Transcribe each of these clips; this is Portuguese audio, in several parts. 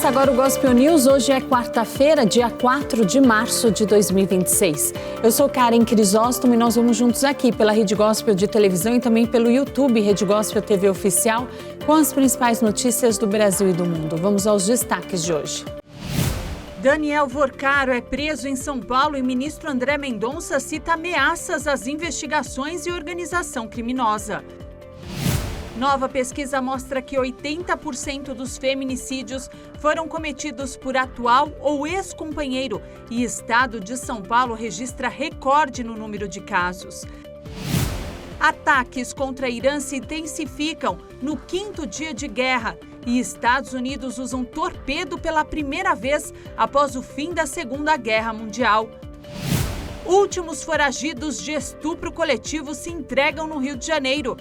Começa agora o Gospel News. Hoje é quarta-feira, dia 4 de março de 2026. Eu sou Karen Crisóstomo e nós vamos juntos aqui pela Rede Gospel de televisão e também pelo YouTube Rede Gospel TV Oficial com as principais notícias do Brasil e do mundo. Vamos aos destaques de hoje. Daniel Vorcaro é preso em São Paulo e ministro André Mendonça cita ameaças às investigações e organização criminosa. Nova pesquisa mostra que 80% dos feminicídios foram cometidos por atual ou ex-companheiro e estado de São Paulo registra recorde no número de casos. Ataques contra Irã se intensificam no 5º dia de guerra e Estados Unidos usam torpedo pela primeira vez após o fim da Segunda Guerra Mundial. Últimos foragidos de estupro coletivo se entregam no Rio de Janeiro.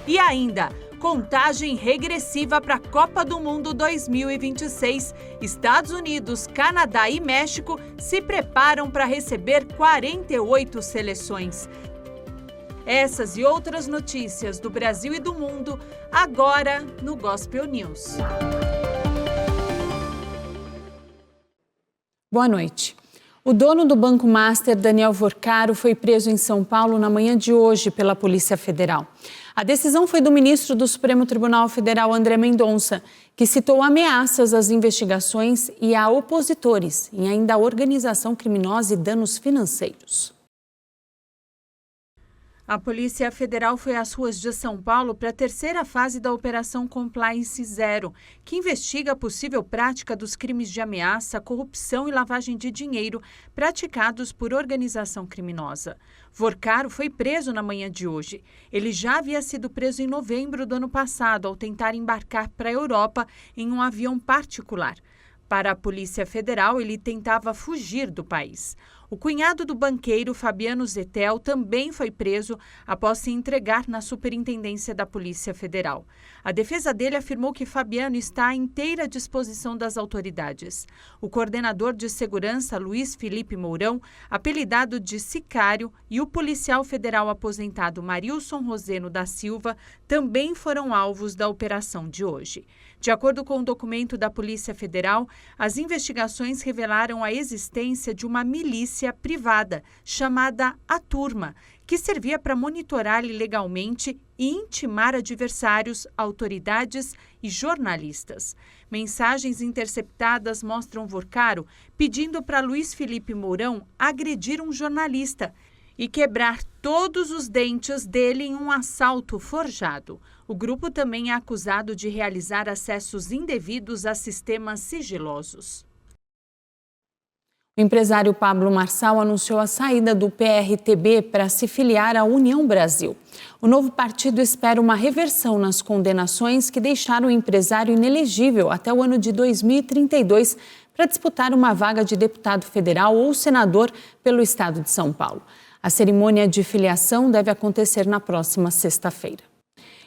E ainda, contagem regressiva para a Copa do Mundo 2026. Estados Unidos, Canadá e México se preparam para receber 48 seleções. Essas e outras notícias do Brasil e do mundo, agora no Gospel News. Boa noite. O dono do Banco Master, Daniel Vorcaro, foi preso em São Paulo na manhã de hoje pela Polícia Federal. A decisão foi do ministro do Supremo Tribunal Federal, André Mendonça, que citou ameaças às investigações e a opositores em ainda organização criminosa e danos financeiros. A Polícia Federal foi às ruas de São Paulo para a terceira fase da Operação Compliance Zero, que investiga a possível prática dos crimes de ameaça, corrupção e lavagem de dinheiro praticados por organização criminosa. Vorcaro foi preso na manhã de hoje. Ele já havia sido preso em novembro do ano passado ao tentar embarcar para a Europa em um avião particular. Para a Polícia Federal, ele tentava fugir do país. O cunhado do banqueiro, Fabiano Zettel, também foi preso após se entregar na Superintendência da Polícia Federal. A defesa dele afirmou que Fabiano está à inteira disposição das autoridades. O coordenador de segurança, Luiz Felipe Mourão, apelidado de Sicário, e o policial federal aposentado Marilson Roseno da Silva também foram alvos da operação de hoje. De acordo com o documento da Polícia Federal, as investigações revelaram a existência de uma milícia privada chamada A Turma, que servia para monitorar ilegalmente e intimar adversários, autoridades e jornalistas. Mensagens interceptadas mostram Vorcaro pedindo para Luiz Felipe Mourão agredir um jornalista e quebrar todos os dentes dele em um assalto forjado. O grupo também é acusado de realizar acessos indevidos a sistemas sigilosos. O empresário Pablo Marçal anunciou a saída do PRTB para se filiar à União Brasil. O novo partido espera uma reversão nas condenações que deixaram o empresário inelegível até o ano de 2032 para disputar uma vaga de deputado federal ou senador pelo estado de São Paulo. A cerimônia de filiação deve acontecer na próxima sexta-feira.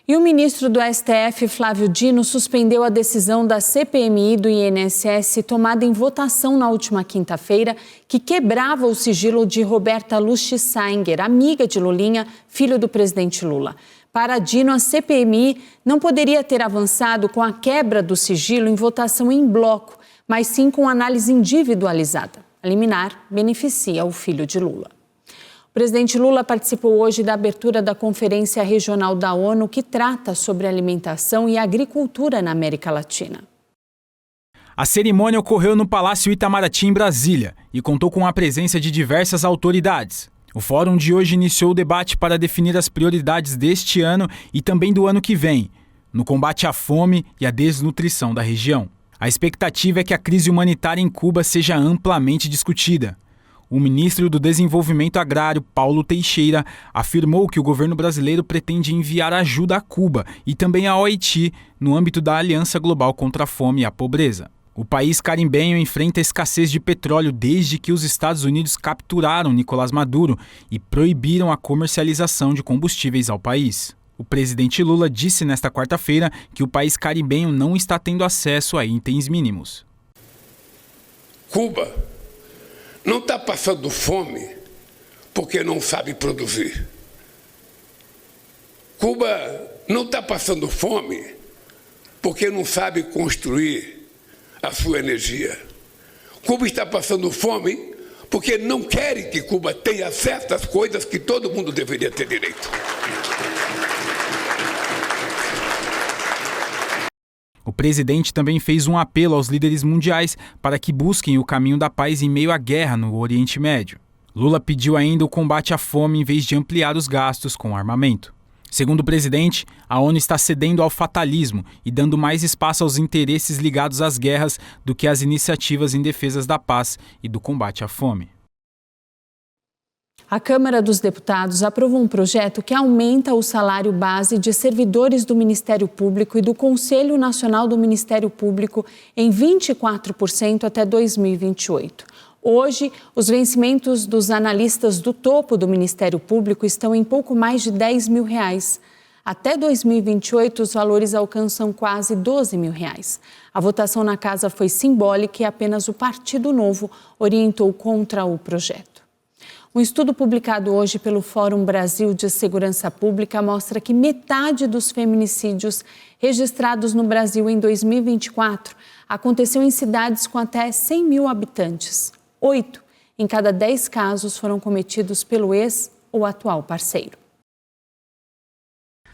E o ministro do STF, Flávio Dino, suspendeu a decisão da CPMI do INSS tomada em votação na última quinta-feira, que quebrava o sigilo de Roberta Luchseinger, amiga de Lulinha, filho do presidente Lula. Para Dino, a CPMI não poderia ter avançado com a quebra do sigilo em votação em bloco, mas sim com análise individualizada. A liminar beneficia o filho de Lula. O presidente Lula participou hoje da abertura da Conferência Regional da ONU, que trata sobre alimentação e agricultura na América Latina. A cerimônia ocorreu no Palácio Itamaraty, em Brasília, e contou com a presença de diversas autoridades. O fórum de hoje iniciou o debate para definir as prioridades deste ano e também do ano que vem, no combate à fome e à desnutrição da região. A expectativa é que a crise humanitária em Cuba seja amplamente discutida. O ministro do Desenvolvimento Agrário, Paulo Teixeira, afirmou que o governo brasileiro pretende enviar ajuda a Cuba e também ao Haiti no âmbito da Aliança Global contra a Fome e a Pobreza. O país carimbenho enfrenta escassez de petróleo desde que os Estados Unidos capturaram Nicolás Maduro e proibiram a comercialização de combustíveis ao país. O presidente Lula disse nesta quarta-feira que o país caribenho não está tendo acesso a itens mínimos. Cuba não está passando fome porque não sabe produzir. Cuba não está passando fome porque não sabe construir a sua energia. Cuba está passando fome porque não querem que Cuba tenha acesso às coisas que todo mundo deveria ter direito. O presidente também fez um apelo aos líderes mundiais para que busquem o caminho da paz em meio à guerra no Oriente Médio. Lula pediu ainda o combate à fome em vez de ampliar os gastos com armamento. Segundo o presidente, a ONU está cedendo ao fatalismo e dando mais espaço aos interesses ligados às guerras do que às iniciativas em defesa da paz e do combate à fome. A Câmara dos Deputados aprovou um projeto que aumenta o salário base de servidores do Ministério Público e do Conselho Nacional do Ministério Público em 24% até 2028. Hoje, os vencimentos dos analistas do topo do Ministério Público estão em pouco mais de R$10 mil. Até 2028, os valores alcançam quase R$12 mil. A votação na casa foi simbólica e apenas o Partido Novo orientou contra o projeto. Um estudo publicado hoje pelo Fórum Brasil de Segurança Pública mostra que metade dos feminicídios registrados no Brasil em 2024 aconteceu em cidades com até 100 mil habitantes. 8 em cada 10 casos foram cometidos pelo ex ou atual parceiro.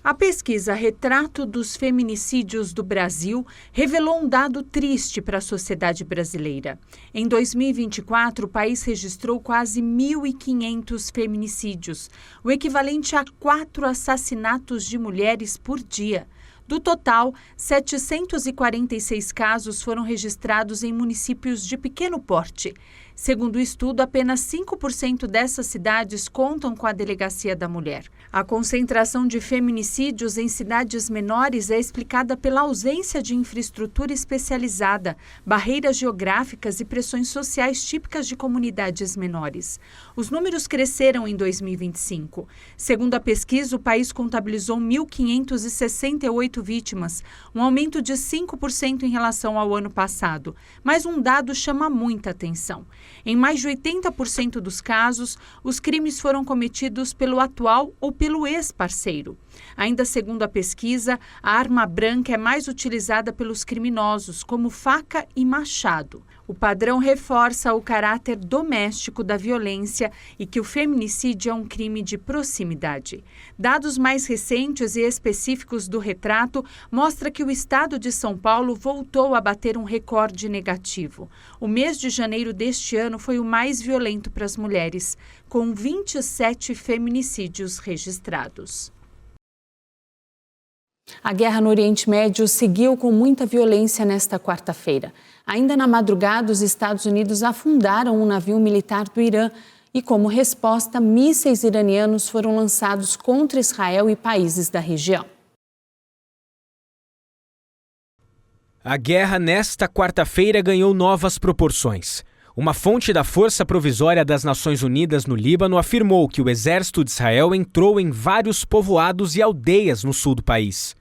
A pesquisa Retrato dos Feminicídios do Brasil revelou um dado triste para a sociedade brasileira. Em 2024, o país registrou quase 1.500 feminicídios, o equivalente a 4 assassinatos de mulheres por dia. Do total, 746 casos foram registrados em municípios de pequeno porte. Segundo o estudo, apenas 5% dessas cidades contam com a Delegacia da Mulher. A concentração de feminicídios em cidades menores é explicada pela ausência de infraestrutura especializada, barreiras geográficas e pressões sociais típicas de comunidades menores. Os números cresceram em 2025. Segundo a pesquisa, o país contabilizou 1.568 vítimas, um aumento de 5% em relação ao ano passado. Mas um dado chama muita atenção. Em mais de 80% dos casos, os crimes foram cometidos pelo atual ou pelo ex-parceiro. Ainda segundo a pesquisa, a arma branca é mais utilizada pelos criminosos, como faca e machado. O padrão reforça o caráter doméstico da violência e que o feminicídio é um crime de proximidade. Dados mais recentes e específicos do retrato mostram que o estado de São Paulo voltou a bater um recorde negativo. O mês de janeiro deste ano foi o mais violento para as mulheres, com 27 feminicídios registrados. A guerra no Oriente Médio seguiu com muita violência nesta quarta-feira. Ainda na madrugada, os Estados Unidos afundaram um navio militar do Irã e, como resposta, mísseis iranianos foram lançados contra Israel e países da região. A guerra nesta quarta-feira ganhou novas proporções. Uma fonte da Força Provisória das Nações Unidas no Líbano afirmou que o exército de Israel entrou em vários povoados e aldeias no sul do país.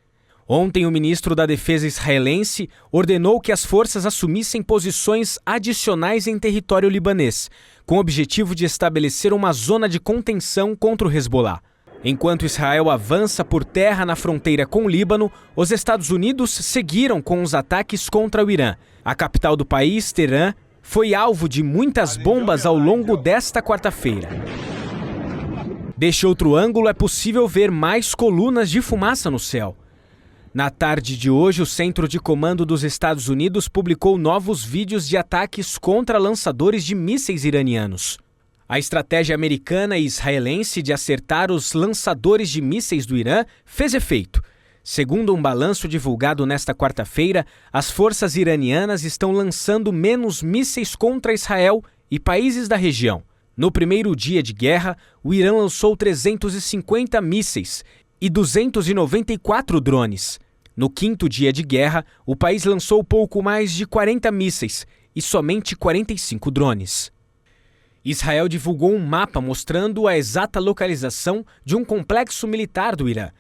Ontem, o ministro da Defesa israelense ordenou que as forças assumissem posições adicionais em território libanês, com o objetivo de estabelecer uma zona de contenção contra o Hezbollah. Enquanto Israel avança por terra na fronteira com o Líbano, os Estados Unidos seguiram com os ataques contra o Irã. A capital do país, Teherã, foi alvo de muitas bombas ao longo desta quarta-feira. Deste outro ângulo, é possível ver mais colunas de fumaça no céu. Na tarde de hoje, o Centro de Comando dos Estados Unidos publicou novos vídeos de ataques contra lançadores de mísseis iranianos. A estratégia americana e israelense de acertar os lançadores de mísseis do Irã fez efeito. Segundo um balanço divulgado nesta quarta-feira, as forças iranianas estão lançando menos mísseis contra Israel e países da região. No primeiro dia de guerra, o Irã lançou 350 mísseis e 294 drones. No quinto dia de guerra, o país lançou pouco mais de 40 mísseis e somente 45 drones. Israel divulgou um mapa mostrando a exata localização de um complexo militar do Irã.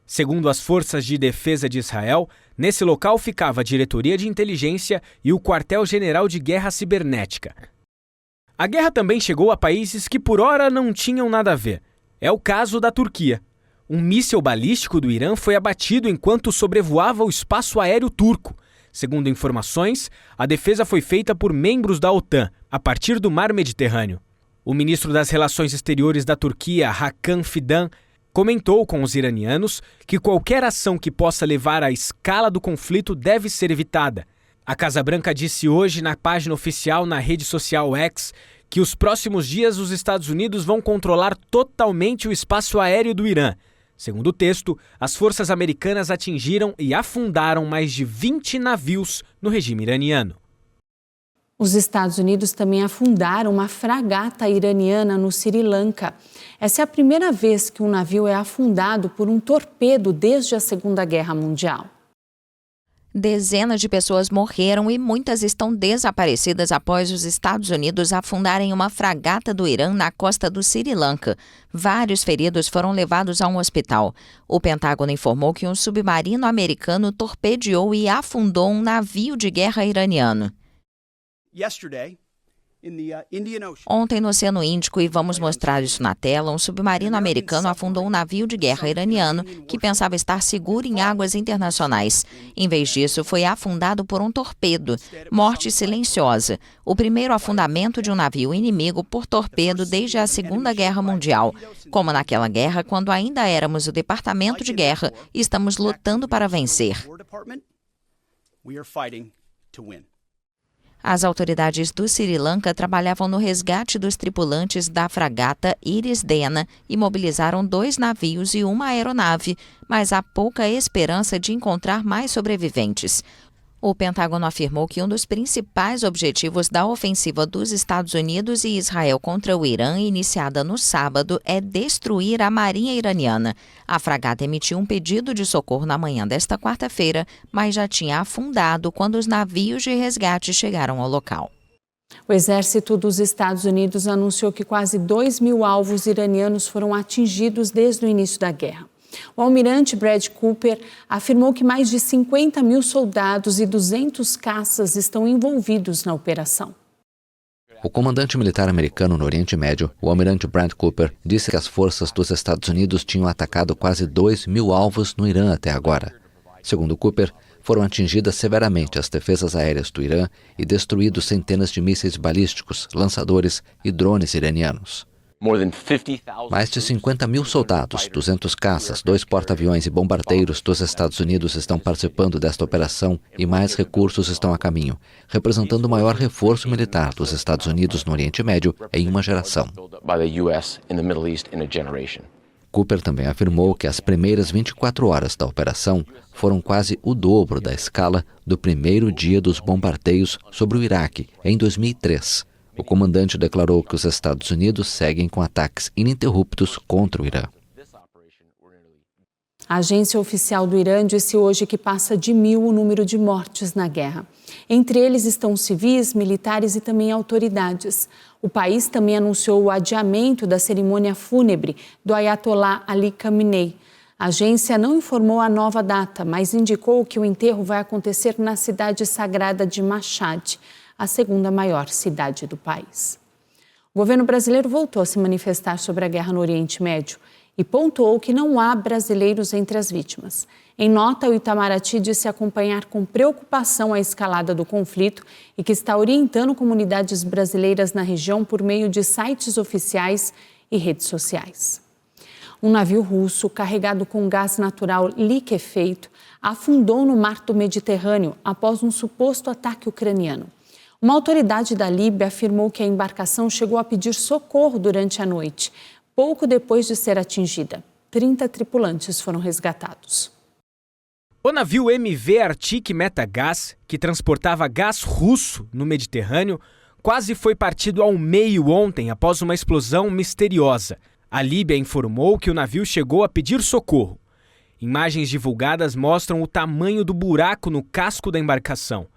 Segundo as forças de defesa de Israel, nesse local ficava a Diretoria de Inteligência e o Quartel-General de Guerra Cibernética. A guerra também chegou a países que por ora não tinham nada a ver. É o caso da Turquia. Um míssil balístico do Irã foi abatido enquanto sobrevoava o espaço aéreo turco. Segundo informações, a defesa foi feita por membros da OTAN, a partir do Mar Mediterrâneo. O ministro das Relações Exteriores da Turquia, Hakan Fidan, comentou com os iranianos que qualquer ação que possa levar à escala do conflito deve ser evitada. A Casa Branca disse hoje na página oficial na rede social X que os próximos dias os Estados Unidos vão controlar totalmente o espaço aéreo do Irã. Segundo o texto, as forças americanas atingiram e afundaram mais de 20 navios no regime iraniano. Os Estados Unidos também afundaram uma fragata iraniana no Sri Lanka. Essa é a primeira vez que um navio é afundado por um torpedo desde a Segunda Guerra Mundial. Dezenas de pessoas morreram e muitas estão desaparecidas após os Estados Unidos afundarem uma fragata do Irã na costa do Sri Lanka. Vários feridos foram levados a um hospital. O Pentágono informou que um submarino americano torpedeou e afundou um navio de guerra iraniano. Ontem no Oceano Índico, e vamos mostrar isso na tela, um submarino americano afundou um navio de guerra iraniano que pensava estar seguro em águas internacionais. Em vez disso, foi afundado por um torpedo. Morte silenciosa. O primeiro afundamento de um navio inimigo por torpedo desde a Segunda Guerra Mundial. Como naquela guerra, quando ainda éramos o Departamento de Guerra e estamos lutando para vencer. As autoridades do Sri Lanka trabalhavam no resgate dos tripulantes da fragata Iris Dena e mobilizaram 2 navios e uma aeronave, mas há pouca esperança de encontrar mais sobreviventes. O Pentágono afirmou que um dos principais objetivos da ofensiva dos Estados Unidos e Israel contra o Irã, iniciada no sábado, é destruir a marinha iraniana. A fragata emitiu um pedido de socorro na manhã desta quarta-feira, mas já tinha afundado quando os navios de resgate chegaram ao local. O exército dos Estados Unidos anunciou que quase 2.000 alvos iranianos foram atingidos desde o início da guerra. O almirante Brad Cooper afirmou que mais de 50.000 soldados e 200 caças estão envolvidos na operação. O comandante militar americano no Oriente Médio, o almirante Brad Cooper, disse que as forças dos Estados Unidos tinham atacado quase 2.000 alvos no Irã até agora. Segundo Cooper, foram atingidas severamente as defesas aéreas do Irã e destruídos centenas de mísseis balísticos, lançadores e drones iranianos. Mais de 50.000 soldados, 200 caças, 2 porta-aviões e bombardeiros dos Estados Unidos estão participando desta operação e mais recursos estão a caminho, representando o maior reforço militar dos Estados Unidos no Oriente Médio em uma geração. Cooper também afirmou que as primeiras 24 horas da operação foram quase o dobro da escala do primeiro dia dos bombardeios sobre o Iraque, em 2003. O comandante declarou que os Estados Unidos seguem com ataques ininterruptos contra o Irã. A agência oficial do Irã disse hoje que passa de 1.000 o número de mortes na guerra. Entre eles estão civis, militares e também autoridades. O país também anunciou o adiamento da cerimônia fúnebre do Ayatollah Ali Khamenei. A agência não informou a nova data, mas indicou que o enterro vai acontecer na cidade sagrada de Mashhad, a segunda maior cidade do país. O governo brasileiro voltou a se manifestar sobre a guerra no Oriente Médio e pontuou que não há brasileiros entre as vítimas. Em nota, o Itamaraty disse acompanhar com preocupação a escalada do conflito e que está orientando comunidades brasileiras na região por meio de sites oficiais e redes sociais. Um navio russo carregado com gás natural liquefeito afundou no mar do Mediterrâneo após um suposto ataque ucraniano. Uma autoridade da Líbia afirmou que a embarcação chegou a pedir socorro durante a noite, pouco depois de ser atingida. 30 tripulantes foram resgatados. O navio MV Arctic Metagaz, que transportava gás russo no Mediterrâneo, quase foi partido ao meio ontem após uma explosão misteriosa. A Líbia informou que o navio chegou a pedir socorro. Imagens divulgadas mostram o tamanho do buraco no casco da embarcação.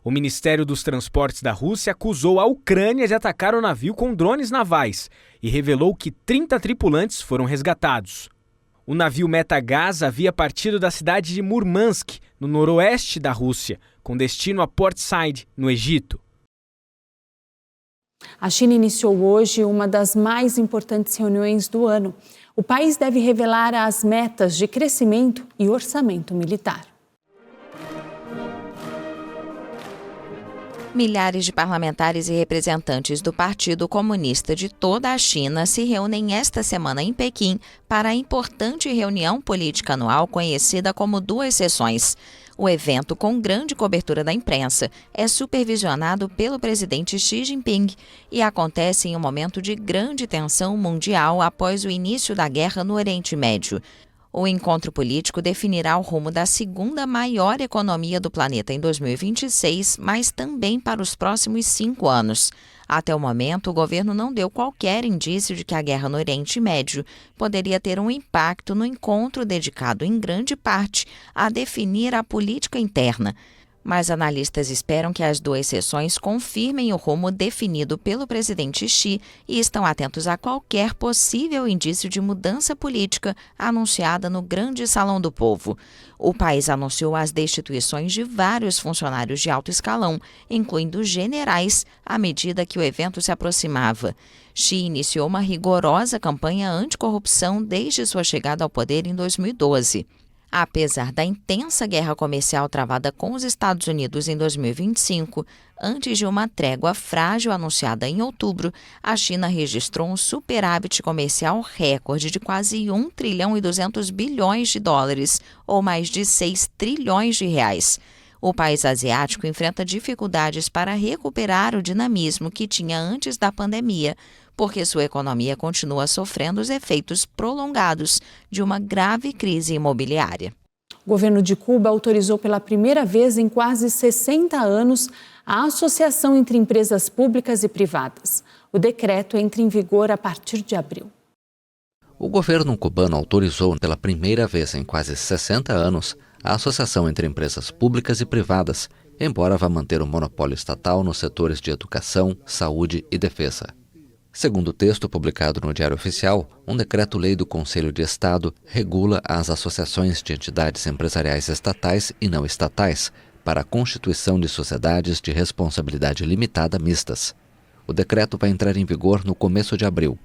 O Ministério dos Transportes da Rússia acusou a Ucrânia de atacar o navio com drones navais e revelou que 30 tripulantes foram resgatados. O navio Metagaz havia partido da cidade de Murmansk, no noroeste da Rússia, com destino a Port Said, no Egito. A China iniciou hoje uma das mais importantes reuniões do ano. O país deve revelar as metas de crescimento e orçamento militar. Milhares de parlamentares e representantes do Partido Comunista de toda a China se reúnem esta semana em Pequim para a importante reunião política anual conhecida como 2 sessões. O evento, com grande cobertura da imprensa, é supervisionado pelo presidente Xi Jinping e acontece em um momento de grande tensão mundial após o início da guerra no Oriente Médio. O encontro político definirá o rumo da segunda maior economia do planeta em 2026, mas também para os próximos 5 anos. Até o momento, o governo não deu qualquer indício de que a guerra no Oriente Médio poderia ter um impacto no encontro dedicado em grande parte a definir a política interna. Mas analistas esperam que as 2 sessões confirmem o rumo definido pelo presidente Xi e estão atentos a qualquer possível indício de mudança política anunciada no Grande Salão do Povo. O país anunciou as destituições de vários funcionários de alto escalão, incluindo generais, à medida que o evento se aproximava. Xi iniciou uma rigorosa campanha anticorrupção desde sua chegada ao poder em 2012. Apesar da intensa guerra comercial travada com os Estados Unidos em 2025, antes de uma trégua frágil anunciada em outubro, a China registrou um superávit comercial recorde de quase 1 trilhão e 200 bilhões de dólares, ou mais de 6 trilhões de reais. O país asiático enfrenta dificuldades para recuperar o dinamismo que tinha antes da pandemia, porque sua economia continua sofrendo os efeitos prolongados de uma grave crise imobiliária. O governo de Cuba autorizou pela primeira vez em quase 60 anos a associação entre empresas públicas e privadas. O decreto entra em vigor a partir de abril. O governo cubano autorizou pela primeira vez em quase 60 anos a associação entre empresas públicas e privadas, embora vá manter o monopólio estatal nos setores de educação, saúde e defesa. Segundo o texto publicado no Diário Oficial, um decreto-lei do Conselho de Estado regula as associações de entidades empresariais estatais e não estatais para a constituição de sociedades de responsabilidade limitada mistas. O decreto vai entrar em vigor no começo de abril.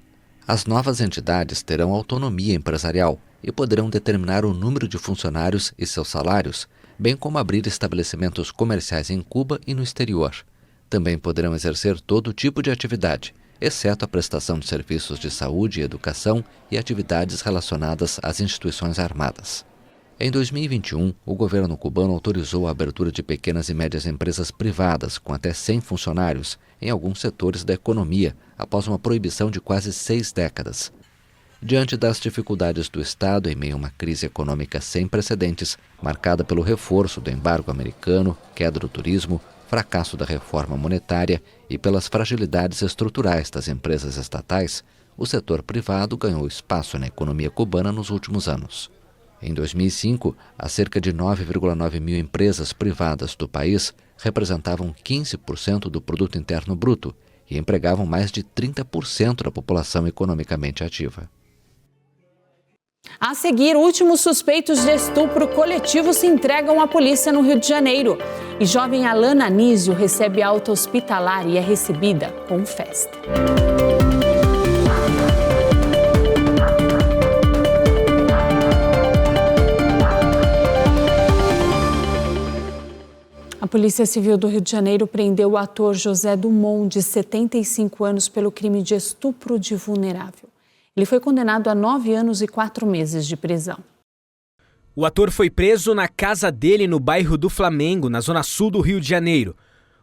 As novas entidades terão autonomia empresarial e poderão determinar o número de funcionários e seus salários, bem como abrir estabelecimentos comerciais em Cuba e no exterior. Também poderão exercer todo tipo de atividade, exceto a prestação de serviços de saúde e educação e atividades relacionadas às instituições armadas. Em 2021, o governo cubano autorizou a abertura de pequenas e médias empresas privadas com até 100 funcionários em alguns setores da economia, após uma proibição de quase 6 décadas. Diante das dificuldades do Estado em meio a uma crise econômica sem precedentes, marcada pelo reforço do embargo americano, queda do turismo, fracasso da reforma monetária e pelas fragilidades estruturais das empresas estatais, o setor privado ganhou espaço na economia cubana nos últimos anos. Em 2005, as cerca de 9,9 mil empresas privadas do país representavam 15% do produto interno bruto e empregavam mais de 30% da população economicamente ativa. A seguir, últimos suspeitos de estupro coletivo se entregam à polícia no Rio de Janeiro. E jovem Alana Anísio recebe alta hospitalar e é recebida com festa. A Polícia Civil do Rio de Janeiro prendeu o ator José Dumont, de 75 anos, pelo crime de estupro de vulnerável. Ele foi condenado a 9 anos e 4 meses de prisão. O ator foi preso na casa dele no bairro do Flamengo, na zona sul do Rio de Janeiro.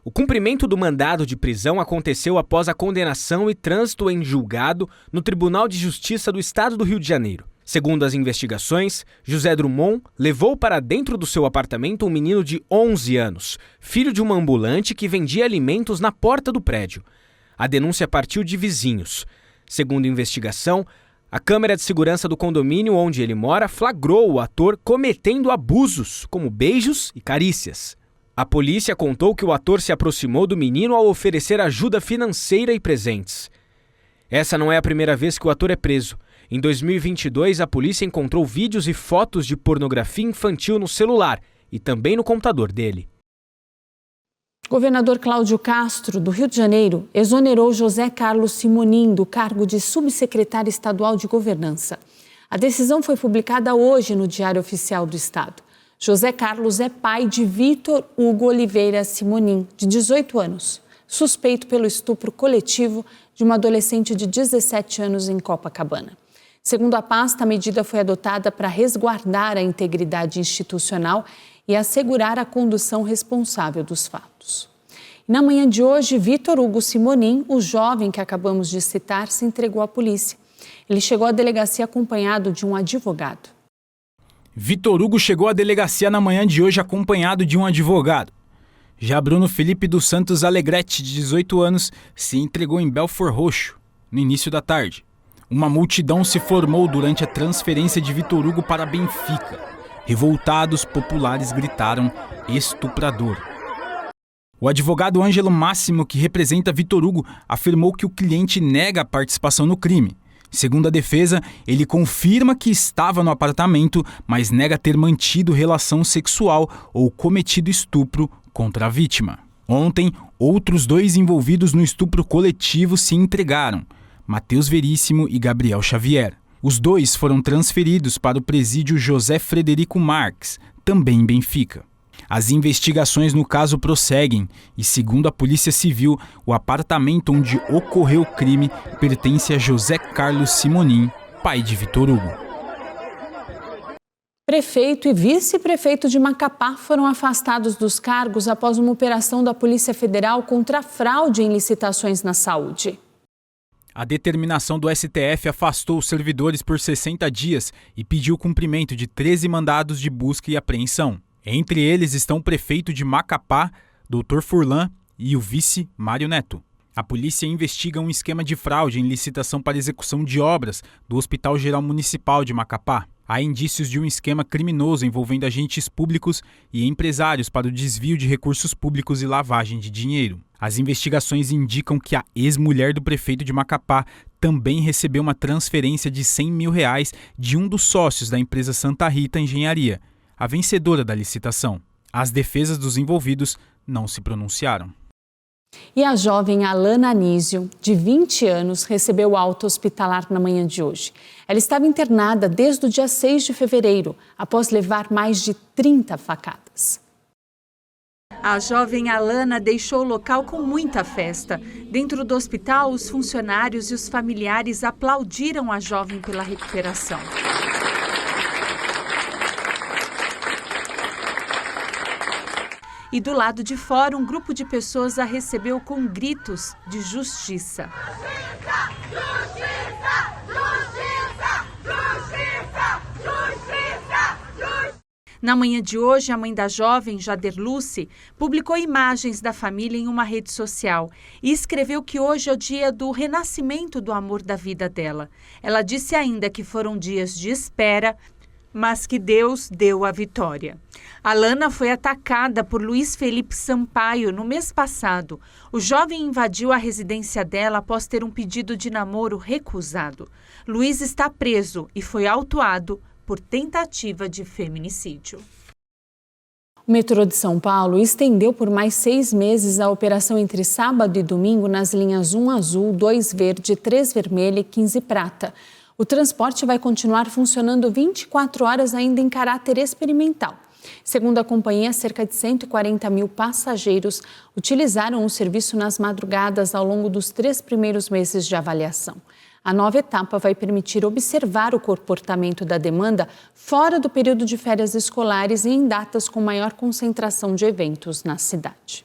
O cumprimento do mandado de prisão aconteceu após a condenação e trânsito em julgado no Tribunal de Justiça do Estado do Rio de Janeiro. Segundo as investigações, José Dumont levou para dentro do seu apartamento um menino de 11 anos, filho de uma ambulante que vendia alimentos na porta do prédio. A denúncia partiu de vizinhos. Segundo a investigação, a câmera de segurança do condomínio onde ele mora flagrou o ator cometendo abusos, como beijos e carícias. A polícia contou que o ator se aproximou do menino ao oferecer ajuda financeira e presentes. Essa não é a primeira vez que o ator é preso. Em 2022, a polícia encontrou vídeos e fotos de pornografia infantil no celular e também no computador dele. Governador Cláudio Castro, do Rio de Janeiro, exonerou José Carlos Simonim do cargo de subsecretário estadual de governança. A decisão foi publicada hoje no Diário Oficial do Estado. José Carlos é pai de Vitor Hugo Oliveira Simonim, de 18 anos, suspeito pelo estupro coletivo de uma adolescente de 17 anos em Copacabana. Segundo a pasta, a medida foi adotada para resguardar a integridade institucional e assegurar a condução responsável dos fatos. Na manhã de hoje, Vitor Hugo Simonim, o jovem que acabamos de citar, se entregou à polícia. Ele chegou à delegacia acompanhado de um advogado. Vitor Hugo chegou à delegacia na manhã de hoje acompanhado de um advogado. Já Bruno Felipe dos Santos Alegrete, de 18 anos, se entregou em Belford Roxo, no início da tarde. Uma multidão se formou durante a transferência de Vitor Hugo para Benfica. Revoltados populares gritaram estuprador. O advogado Ângelo Máximo, que representa Vitor Hugo, afirmou que o cliente nega a participação no crime. Segundo a defesa, ele confirma que estava no apartamento, mas nega ter mantido relação sexual ou cometido estupro contra a vítima. Ontem, outros 2 envolvidos no estupro coletivo se entregaram, Matheus Veríssimo e Gabriel Xavier. Os 2 foram transferidos para o presídio José Frederico Marques, também em Benfica. As investigações no caso prosseguem e, segundo a Polícia Civil, o apartamento onde ocorreu o crime pertence a José Carlos Simonim, pai de Vitor Hugo. Prefeito e vice-prefeito de Macapá foram afastados dos cargos após uma operação da Polícia Federal contra a fraude em licitações na saúde. A determinação do STF afastou os servidores por 60 dias e pediu o cumprimento de 13 mandados de busca e apreensão. Entre eles estão o prefeito de Macapá, Dr. Furlan, e o vice Mário Neto. A polícia investiga um esquema de fraude em licitação para execução de obras do Hospital Geral Municipal de Macapá. Há indícios de um esquema criminoso envolvendo agentes públicos e empresários para o desvio de recursos públicos e lavagem de dinheiro. As investigações indicam que a ex-mulher do prefeito de Macapá também recebeu uma transferência de R$100 mil de um dos sócios da empresa Santa Rita Engenharia, a vencedora da licitação. As defesas dos envolvidos não se pronunciaram. E a jovem Alana Anísio, de 20 anos, recebeu alta hospitalar na manhã de hoje. Ela estava internada desde o dia 6 de fevereiro, após levar mais de 30 facadas. A jovem Alana deixou o local com muita festa. Dentro do hospital, os funcionários e os familiares aplaudiram a jovem pela recuperação. E do lado de fora, um grupo de pessoas a recebeu com gritos de justiça. Na manhã de hoje, a mãe da jovem, Jader Lucy, publicou imagens da família em uma rede social e escreveu que hoje é o dia do renascimento do amor da vida dela. Ela disse ainda que foram dias de espera, mas que Deus deu a vitória. Alana foi atacada por Luiz Felipe Sampaio no mês passado. O jovem invadiu a residência dela após ter um pedido de namoro recusado. Luiz está preso e foi autuado por tentativa de feminicídio. O metrô de São Paulo estendeu por mais 6 meses a operação entre sábado e domingo nas linhas 1 azul, 2 verde, 3 vermelha e 15 prata. O transporte vai continuar funcionando 24 horas ainda em caráter experimental. Segundo a companhia, cerca de 140 mil passageiros utilizaram o serviço nas madrugadas ao longo dos 3 primeiros meses de avaliação. A nova etapa vai permitir observar o comportamento da demanda fora do período de férias escolares e em datas com maior concentração de eventos na cidade.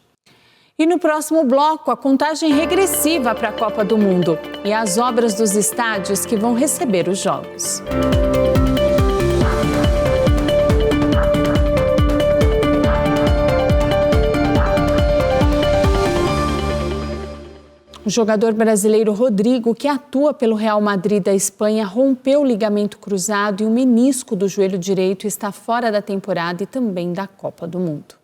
E no próximo bloco, a contagem regressiva para a Copa do Mundo e as obras dos estádios que vão receber os jogos. O jogador brasileiro Rodrigo, que atua pelo Real Madrid da Espanha, rompeu o ligamento cruzado e o menisco do joelho direito, está fora da temporada e também da Copa do Mundo.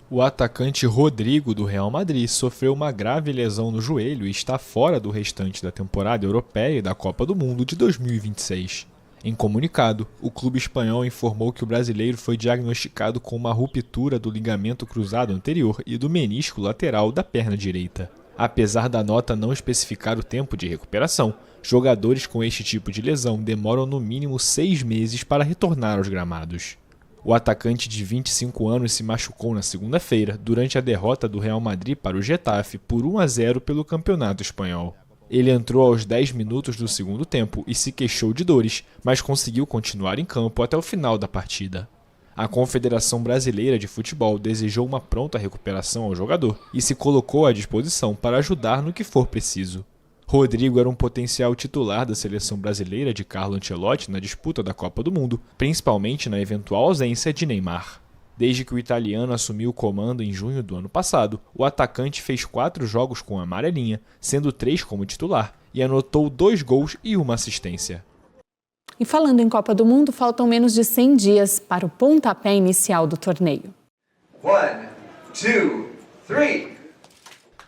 O atacante Rodrigo, do Real Madrid, sofreu uma grave lesão no joelho e está fora do restante da temporada europeia e da Copa do Mundo de 2026. Em comunicado, o clube espanhol informou que o brasileiro foi diagnosticado com uma ruptura do ligamento cruzado anterior e do menisco lateral da perna direita. Apesar da nota não especificar o tempo de recuperação, jogadores com este tipo de lesão demoram no mínimo 6 meses para retornar aos gramados. O atacante de 25 anos se machucou na segunda-feira durante a derrota do Real Madrid para o Getafe por 1-0 pelo Campeonato Espanhol. Ele entrou aos 10 minutos do segundo tempo e se queixou de dores, mas conseguiu continuar em campo até o final da partida. A Confederação Brasileira de Futebol desejou uma pronta recuperação ao jogador e se colocou à disposição para ajudar no que for preciso. Rodrigo era um potencial titular da seleção brasileira de Carlo Ancelotti na disputa da Copa do Mundo, principalmente na eventual ausência de Neymar. Desde que o italiano assumiu o comando em junho do ano passado, o atacante fez 4 jogos com a amarelinha, sendo 3 como titular, e anotou 2 gols e 1 assistência. E falando em Copa do Mundo, faltam menos de 100 dias para o pontapé inicial do torneio. 1, 2, 3...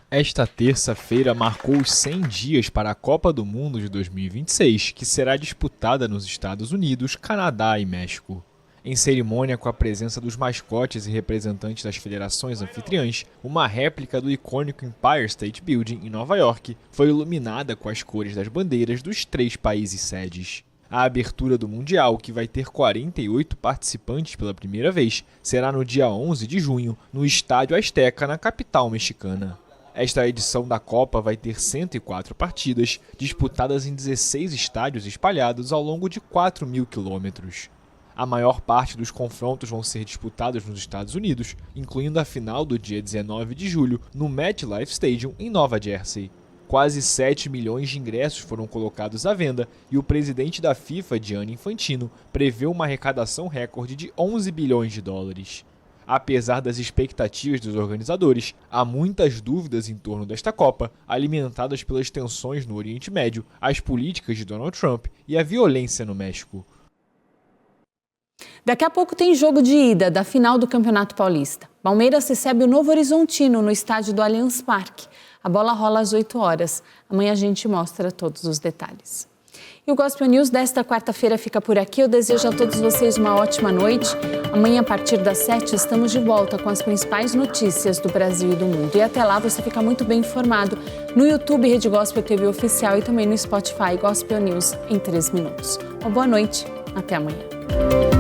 Esta terça-feira marcou os 100 dias para a Copa do Mundo de 2026, que será disputada nos Estados Unidos, Canadá e México. Em cerimônia com a presença dos mascotes e representantes das federações anfitriãs, uma réplica do icônico Empire State Building, em Nova York, foi iluminada com as cores das bandeiras dos 3 países sedes. A abertura do Mundial, que vai ter 48 participantes pela primeira vez, será no dia 11 de junho, no Estádio Azteca, na capital mexicana. Esta edição da Copa vai ter 104 partidas, disputadas em 16 estádios espalhados ao longo de 4.000 quilômetros. A maior parte dos confrontos vão ser disputados nos Estados Unidos, incluindo a final do dia 19 de julho, no MetLife Stadium, em Nova Jersey. Quase 7 milhões de ingressos foram colocados à venda e o presidente da FIFA, Gianni Infantino, prevê uma arrecadação recorde de 11 bilhões de dólares. Apesar das expectativas dos organizadores, há muitas dúvidas em torno desta Copa, alimentadas pelas tensões no Oriente Médio, as políticas de Donald Trump e a violência no México. Daqui a pouco tem jogo de ida da final do Campeonato Paulista. Palmeiras recebe o Novo Horizontino no estádio do Allianz Parque. A bola rola às 8 horas. Amanhã a gente mostra todos os detalhes. E o Gospel News desta quarta-feira fica por aqui. Eu desejo a todos vocês uma ótima noite. Amanhã, a partir das 7, estamos de volta com as principais notícias do Brasil e do mundo. E até lá você fica muito bem informado no YouTube Rede Gospel TV Oficial e também no Spotify Gospel News em 3 minutos. Uma boa noite. Até amanhã.